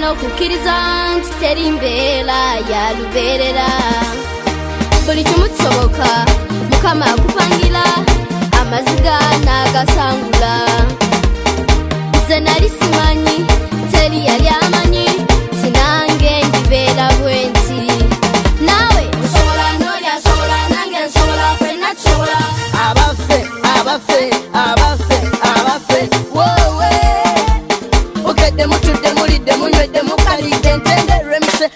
no kukiriza ntitera imbera ya luberera buli kimu kisoboka mukama akupangira amaziga n'agasangula nze nali simanyi teri yali amanyi sinange ndibeera bwenti nawe osobola n'oli asobola nange nsobola ffenna tusobola abafe wowe mukedde mutudde mulidde munywedde mukalidde ntende remise